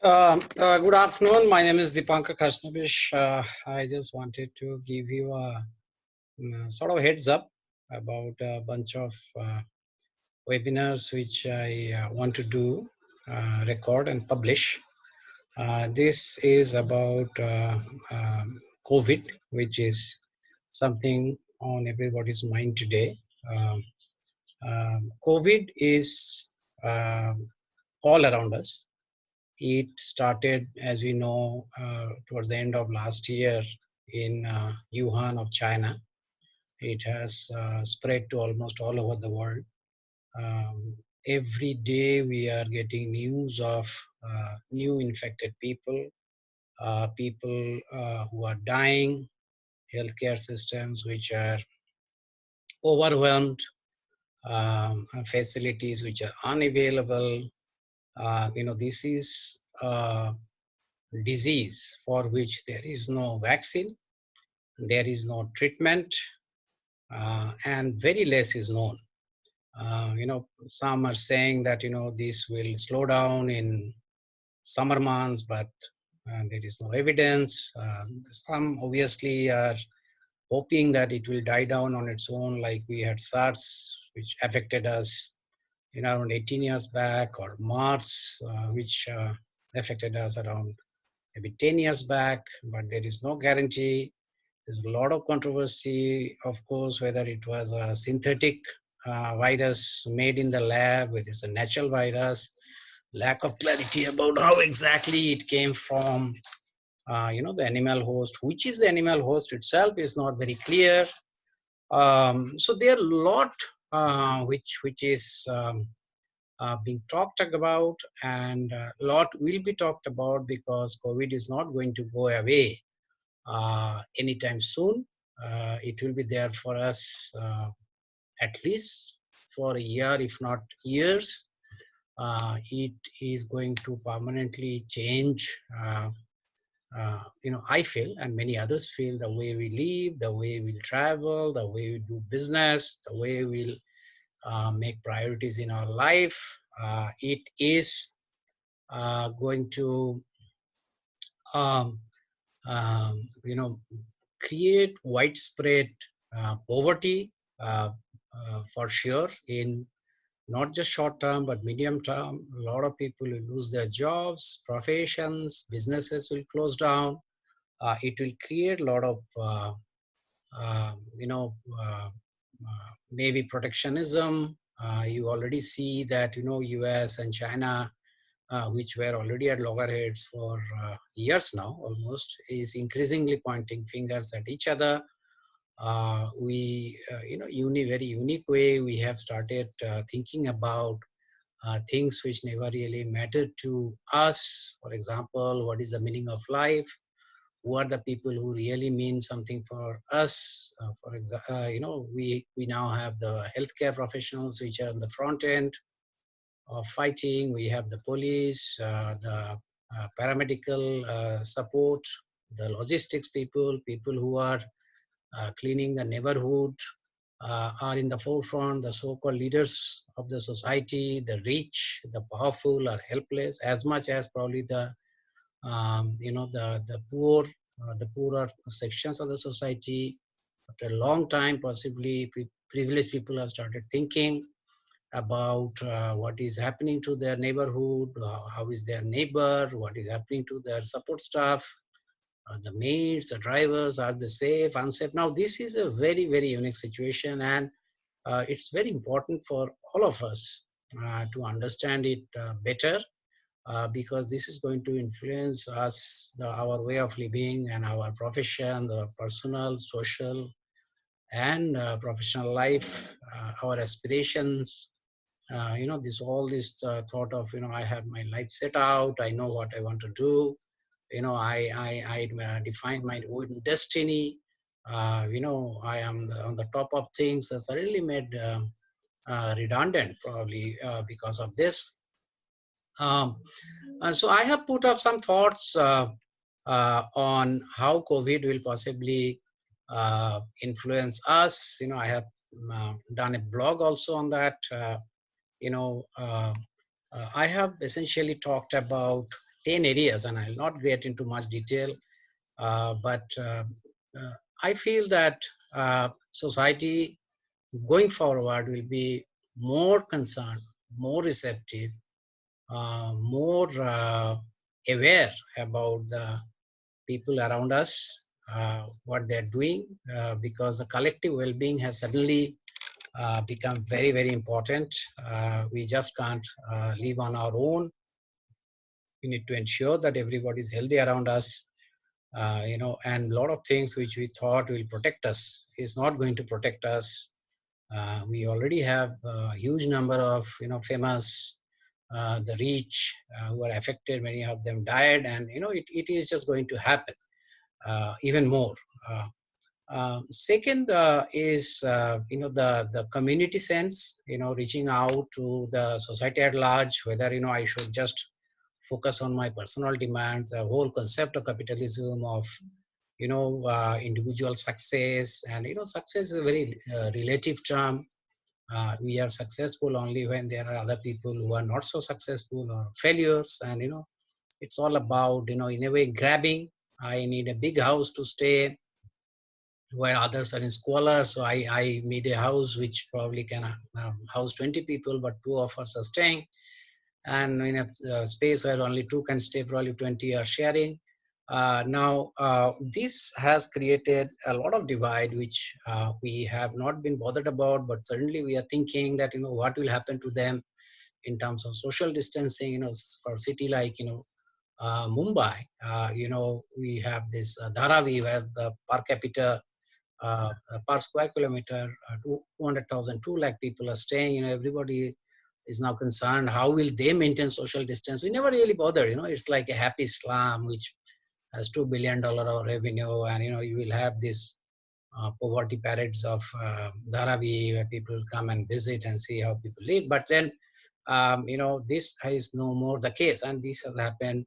Good afternoon. My name is Dipankar Krishnabish. I just wanted to give you a sort of heads up about a bunch of webinars which I want to do, record and publish. This is about COVID, which is something on everybody's mind today. Um, COVID is all around us. It started, as we know, towards the end of last year in Wuhan of China. It has spread to almost all over the world. Um, every day we are getting news of new infected people, people who are dying, healthcare systems which are overwhelmed, facilities which are unavailable. This is disease for which there is no vaccine, there is no treatment, and very less is known. Some are saying that this will slow down in summer months, but there is no evidence. Some obviously are hoping that it will die down on its own, like we had SARS, which affected us around 18 years back, or MERS, which affected us around maybe 10 years back, but there is no guarantee. There's a lot of controversy, of course, whether it was a synthetic virus made in the lab, whether it's a natural virus, lack of clarity about how exactly it came from, the animal host. Which is the animal host itself is not very clear. So there are a lot which is being talked about, and a lot will be talked about because COVID is not going to go away anytime soon. It will be there for us at least for a year, if not years. It is going to permanently change, I feel, and many others feel, the way we live, the way we travel, the way we do business, the way we'll make priorities in our life. It is going to um, um, you know, create widespread poverty for sure, in not just short term but medium term. A lot of people will lose their jobs, professions, businesses will close down. It will create a lot of uh, you know uh, maybe protectionism. You already see that US and China, which were already at loggerheads for years now almost, is increasingly pointing fingers at each other. We, very unique way, we have started thinking about things which never really mattered to us. For example, what is the meaning of life? Who are the people who really mean something for us? For example, we now have the healthcare professionals which are on the front end of fighting. We have the police, the paramedical support, the logistics people, people who are cleaning the neighborhood, are in the forefront. The so-called leaders of the society, the rich, the powerful, are helpless as much as probably the poor, the poorer sections of the society. After a long time, possibly privileged people have started thinking about what is happening to their neighborhood, how is their neighbor, what is happening to their support staff, the maids, the drivers, are they safe, unsafe? Now, this is a very, very unique situation, and it's very important for all of us to understand it better, because this is going to influence us, our way of living and our profession, the personal, social, and professional life, our aspirations. This all this thought of, I have my life set out, I know what I want to do, I define my own destiny. I am on the top of things. That's really made redundant, probably because of this. And so I have put up some thoughts on how COVID will possibly influence us. I have done a blog also on that. I have essentially talked about 10 areas, and I'll not get into much detail, but I feel that society going forward will be more concerned, more receptive, more aware about the people around us, what they're doing, because the collective well-being has suddenly become very, very important. We just can't live on our own. We need to ensure that everybody is healthy around us, and a lot of things which we thought will protect us is not going to protect us. We already have a huge number of, famous, the rich who are affected. Many of them died, and it is just going to happen even more. Second is the community sense, reaching out to the society at large, whether I should just focus on my personal demands. The whole concept of capitalism, of individual success, and success is a very relative term. We are successful only when there are other people who are not so successful or failures, and it's all about in a way grabbing. I need a big house to stay where others are in squalor. So I need a house which probably can house 20 people, but two of us are staying. And in a space where only two can stay, probably 20 are sharing. Now, this has created a lot of divide, which we have not been bothered about, but certainly we are thinking that, what will happen to them in terms of social distancing, for a city like, Mumbai, we have this Dharavi, where the per capita per square kilometer, 200,000, 2 lakh people are staying. Everybody is now concerned. How will they maintain social distance? We never really bothered. It's like a happy slum which has $2 billion of revenue, and you will have this poverty parades of Dharavi, where people come and visit and see how people live. But then, this is no more the case, and this has happened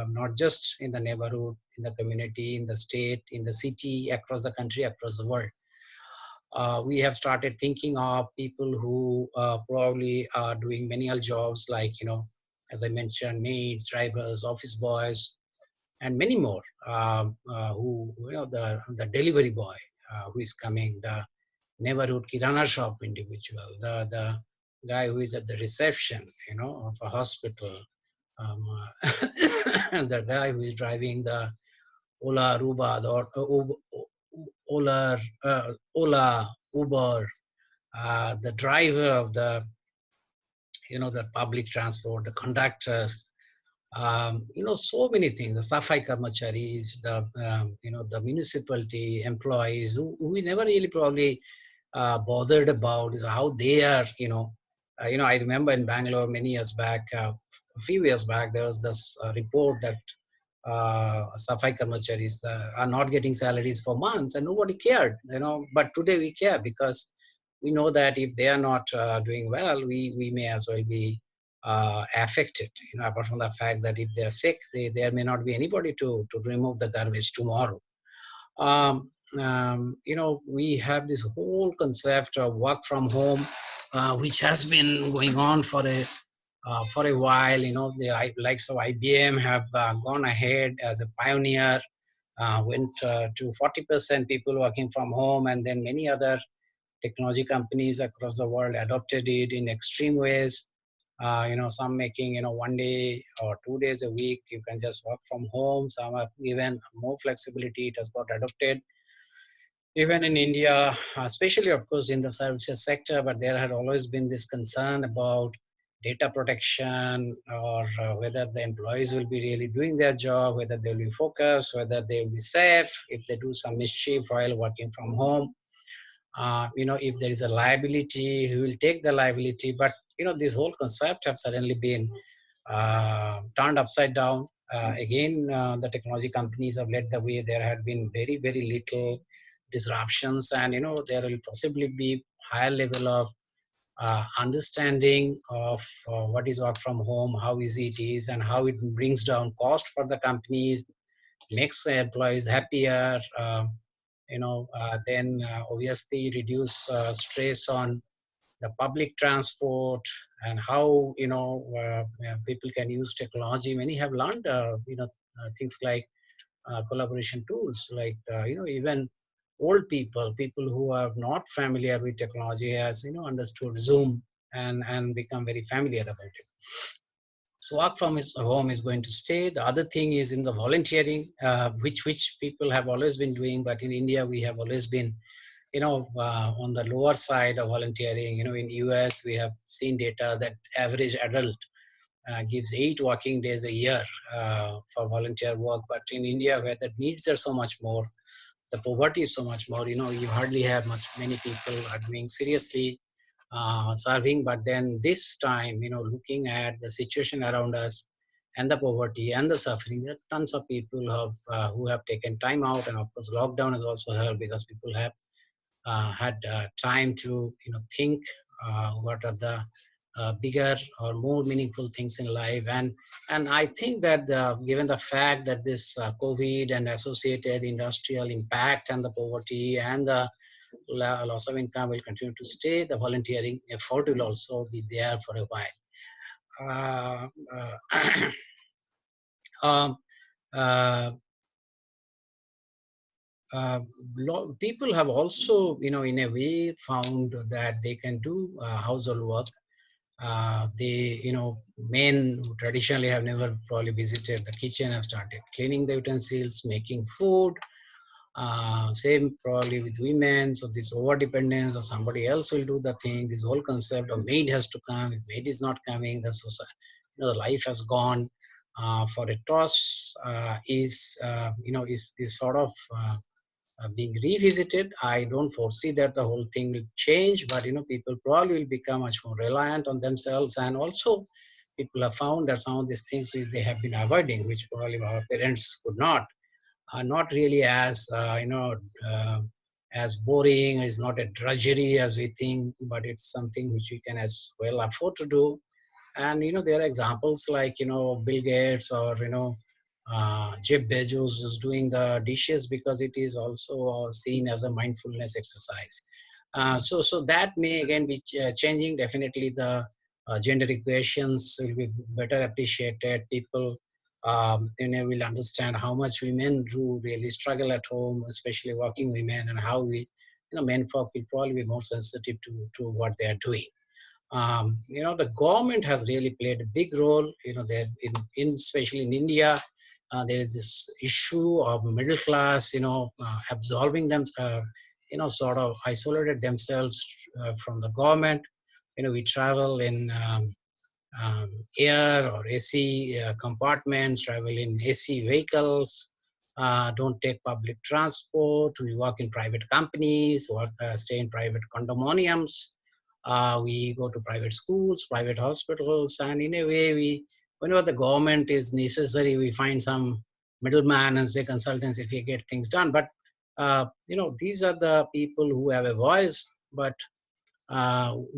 not just in the neighborhood, in the community, in the state, in the city, across the country, across the world. We have started thinking of people who probably are doing menial jobs, like, as I mentioned, maids, drivers, office boys, and many more, who, the delivery boy who is coming, the neighborhood kirana shop individual, the guy who is at the reception, of a hospital, the guy who is driving the Ola, Aruba, or Ola, Uber, the driver of the public transport, the conductors, so many things, the Safai Karmacharis, the municipality employees who we never really probably bothered about how they are, I remember in Bangalore many years back, a few years back, there was this report that Safai Karmacharis are not getting salaries for months, and nobody cared, but today we care, because we know that if they are not doing well, we may as well be affected, apart from the fact that if they are sick, there may not be anybody to remove the garbage tomorrow. We have this whole concept of work from home, which has been going on for a while. The likes of IBM have gone ahead as a pioneer, went to 40% people working from home, and then many other technology companies across the world adopted it in extreme ways. Some making, 1 day or 2 days a week, you can just work from home. Some are even more flexibility. It has got adopted. Even in India, especially of course in the services sector, but there had always been this concern about data protection, or whether the employees will be really doing their job, whether they will be focused, whether they will be safe if they do some mischief while working from home. If there is a liability, who will take the liability? But this whole concept have suddenly been turned upside down. Again, the technology companies have led the way. There had been very, very little disruptions, and there will possibly be higher level of understanding of what is work from home, how easy it is, and how it brings down cost for the companies, makes the employees happier. Then obviously reduce stress on the public transport, and how people can use technology. Many have learned things like collaboration tools, like even old people who are not familiar with technology has understood Zoom and become very familiar about it. So work from home is going to stay. The other thing is in the volunteering, which people have always been doing, but in India we have always been on the lower side of volunteering. In US we have seen data that average adult gives 8 working days a year for volunteer work. But in India, where the needs are so much more, the poverty is so much more, you hardly have many people are doing seriously serving. But then this time, looking at the situation around us and the poverty and the suffering, there are tons of people who have taken time out. And of course, lockdown has also helped because people have had time to think what are the bigger or more meaningful things in life. And I think that given the fact that this COVID and associated industrial impact and the poverty and the loss of income will continue to stay, the volunteering effort will also be there for a while. uh, uh, um, uh, uh, People have also in a way found that they can do household work. They, men who traditionally have never probably visited the kitchen have started cleaning the utensils, making food. Same probably with women. So this over dependence or somebody else will do the thing. This whole concept of maid has to come. If maid is not coming, the society, the life has gone for a toss. Is sort of being revisited. I don't foresee that the whole thing will change, but people probably will become much more reliant on themselves. And also, people have found that some of these things which they have been avoiding, which probably our parents could not, are not really as uh, as boring. Is not a drudgery as we think, but it's something which we can as well afford to do. And there are examples like Bill Gates or Jeff Bezos is doing the dishes because it is also seen as a mindfulness exercise. So that may again be changing. Definitely the gender equations will be better appreciated. People will understand how much women do really struggle at home, especially working women, and how we men folk will probably be more sensitive to what they are doing. The government has really played a big role. There in especially in India, there is this issue of middle class, absorbing them, sort of isolated themselves from the government. We travel in air or AC compartments, travel in AC vehicles, don't take public transport. We work in private companies, stay in private condominiums. We go to private schools, private hospitals, and in a way, whenever the government is necessary, we find some middleman and say consultants if we get things done. But these are the people who have a voice, but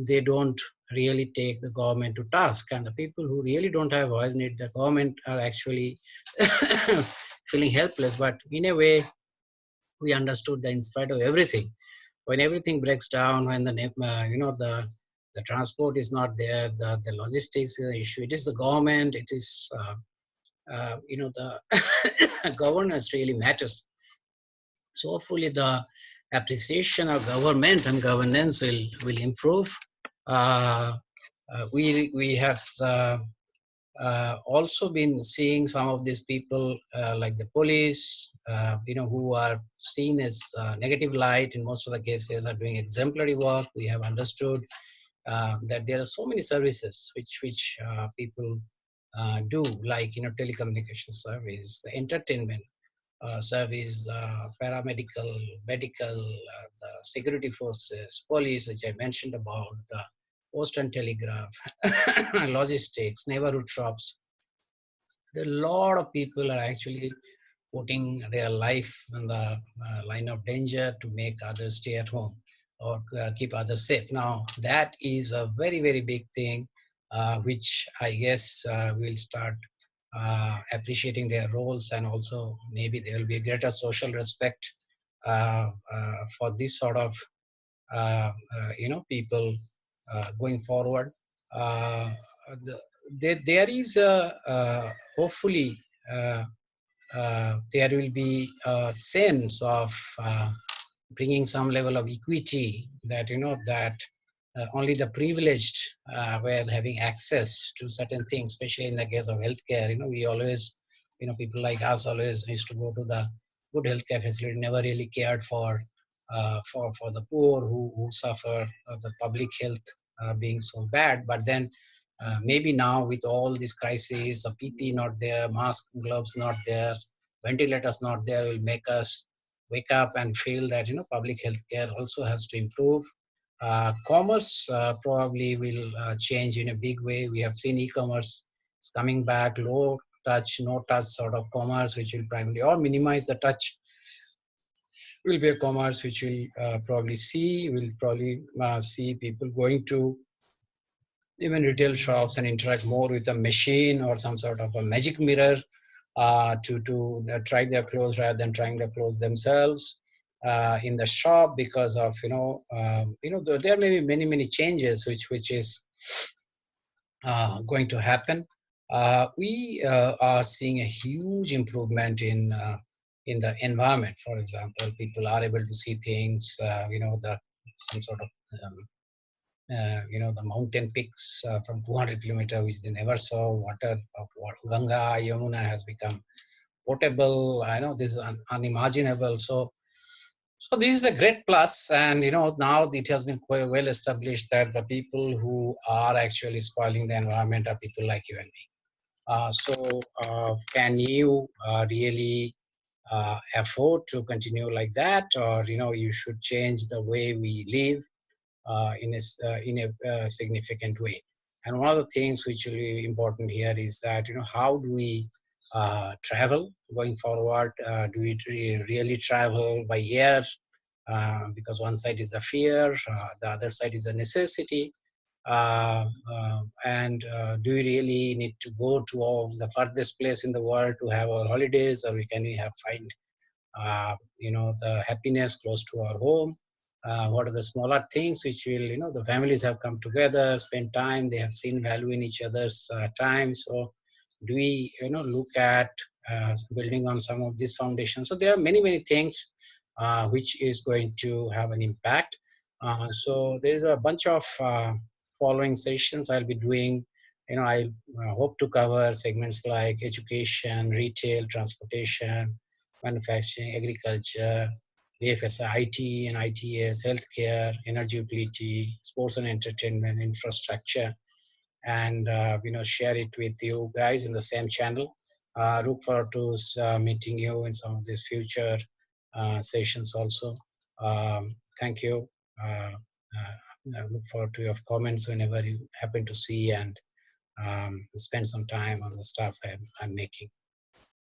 they don't really take the government to task. And the people who really don't have voice need the government are actually feeling helpless. But in a way, we understood that in spite of everything, when everything breaks down, when the transport is not there, the logistics issue, it is the government, it is the governance really matters. So hopefully the appreciation of government and governance will improve. Uh, we have also been seeing some of these people like the police, who are seen as negative light in most of the cases, are doing exemplary work. We have understood that there are so many services which people do, like telecommunication service, the entertainment service, paramedical, medical, the security forces, police, which I mentioned about, the post and telegraph, logistics, neighborhood shops. There are a lot of people are actually putting their life in the line of danger to make others stay at home or keep others safe. Now, that is a very, very big thing, which I guess will start appreciating their roles, and also maybe there will be a greater social respect for this sort of people going forward. uh, there is a hopefully uh, there will be a sense of bringing some level of equity, that that only the privileged were having access to certain things, especially in the case of healthcare. We always, people like us always used to go to the good healthcare facility, never really cared for the poor who suffer the public health being so bad. But then maybe now with all these crises, a PP not there, mask, gloves not there, ventilators not there, will make us wake up and feel that public health care also has to improve. Commerce probably will change in a big way. We have seen e-commerce is coming back, low touch, no touch sort of commerce, which will primarily or minimize the touch. Will be a commerce which will probably see people going to even retail shops and interact more with a machine or some sort of a magic mirror to try their clothes rather than trying their clothes themselves in the shop, because of there may be many changes which is going to happen. We are seeing a huge improvement in the environment. For example, people are able to see things, the some sort of the mountain peaks from 200 kilometers, which they never saw. Water of Ganga, Yamuna has become potable. I know this is unimaginable. So this is a great plus, and now it has been quite well established that the people who are actually spoiling the environment are people like you and me. Can you really afford to continue like that, or you should change the way we live in a significant way. And one of the things which will be important here is that how do we travel going forward? Do we really travel by air? Because one side is the fear, the other side is a necessity. Do we really need to go to all the farthest place in the world to have our holidays, or can we have find the happiness close to our home? What are the smaller things which will, the families have come together, spend time, they have seen value in each other's time. So do we look at building on some of these foundations? So there are many things which is going to have an impact. So there's a bunch of following sessions I'll be doing. I hope to cover segments like education, retail, transportation, manufacturing, agriculture, BFSI, IT and ITS, healthcare, energy utility, sports and entertainment, infrastructure, and share it with you guys in the same channel. Look forward to meeting you in some of these future sessions also. Thank you. I look forward to your comments whenever you happen to see, and spend some time on the stuff I'm making.